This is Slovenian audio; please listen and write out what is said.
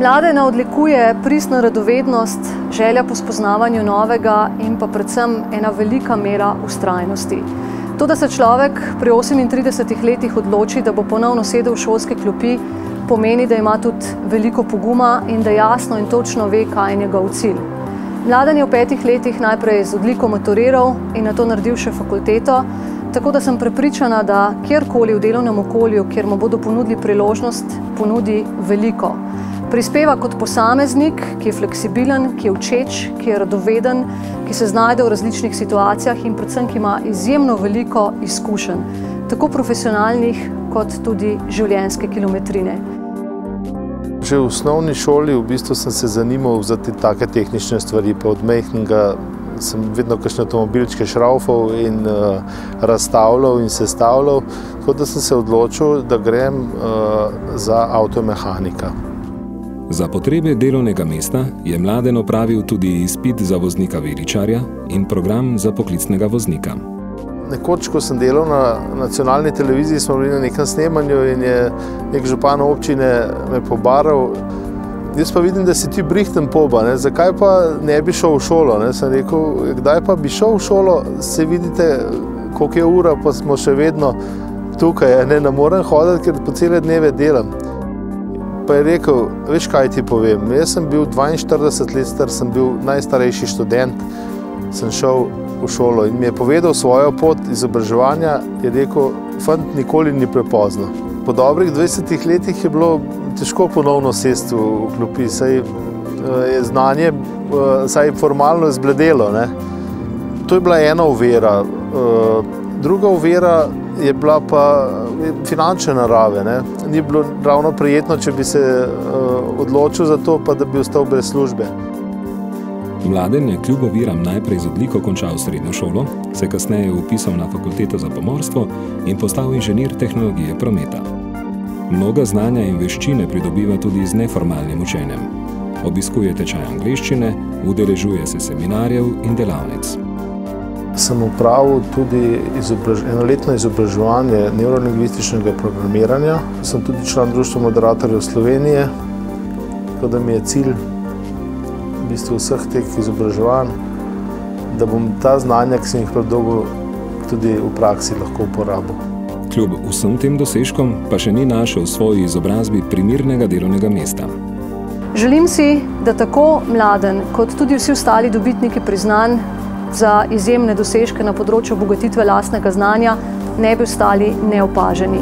Mladena odlikuje pristna radovednost, želja po spoznavanju novega in pa predvsem ena velika mera vztrajnosti. To, da se človek pri 38 letih odloči, da bo ponovno sedel v šolske klopi, pomeni, da ima tudi veliko poguma in da jasno in točno ve, kaj je njegov cilj. Mladen je v 5 letih najprej z odliko maturiral in nato naredil še fakulteto, tako da sem prepričana, da kjerkoli v delovnem okolju, kjer mu bodo ponudili priložnost, ponudi veliko. Prispeva kot posameznik, ki je fleksibilen, ki je učeč, ki je radoveden, ki se znajde v različnih situacijah in predvsem, ki ima izjemno veliko izkušenj, tako profesionalnih kot tudi življenjske kilometrine. Že v osnovni šoli v bistvu sem se zanimal za te take tehnične stvari, pa od majhnega sem vedno kakšne avtomobilčke šraufal in razstavljal in sestavljal, tako da sem se odločil, da grem za avtomehanika. Za potrebe delovnega mesta je Mladen opravil tudi izpit za voznika viličarja in program za poklicnega voznika. Nekoč, ko sem delal na nacionalni televiziji, smo bili na nekem snemanju in je nek župan občine me pobaral. Jaz pa vidim, da si ti brihten poba, zakaj pa ne bi šel v šolo? Sem rekel, kdaj pa bi šel v šolo, se vidite, koliko je ura, pa smo še vedno tukaj. Ne morem hoditi, ker po cele dneve delam. Pa je rekel, veš kaj ti povem, jaz sem bil 42 let star, sem bil najstarejši študent, sem šel v šolo in mi je povedal svojo pot izobraževanja, je rekel, fant, nikoli ni prepozno. Po dobrih 20 letih je bilo težko ponovno sesti v klopi, saj je znanje saj formalno zbledelo. To je bila ena ovira. Druga ovira je bila pa finančne narave. Ni bilo ravno prijetno, če bi se odločil za to, pa da bi ostal brez službe. Mladen je kljub oviram najprej z odliko končal srednjo šolo, se kasneje vpisal na fakulteto za pomorstvo in postal inženir tehnologije prometa. Mnoga znanja in veščine pridobiva tudi z neformalnim učenjem. Obiskuje tečaj angleščine, udeležuje se seminarjev in delavnic. Sem opravil tudi enoletno izobraževanje neurolingvističnega programiranja. Sem tudi član Društva moderatorjev Slovenije, tako da mi je cilj v bistvu vseh teh izobraževanj, da bom ta znanja, ki sem jih pridobil, tudi v praksi lahko uporabil. Kljub vsem tem dosežkom pa še ni našel v svoji izobrazbi primernega delovnega mesta. Želim si, da tako Mladen kot tudi vsi ostali dobitniki priznanj za izjemne dosežke na področju obogatitve lastnega znanja ne bi ostali neopaženi.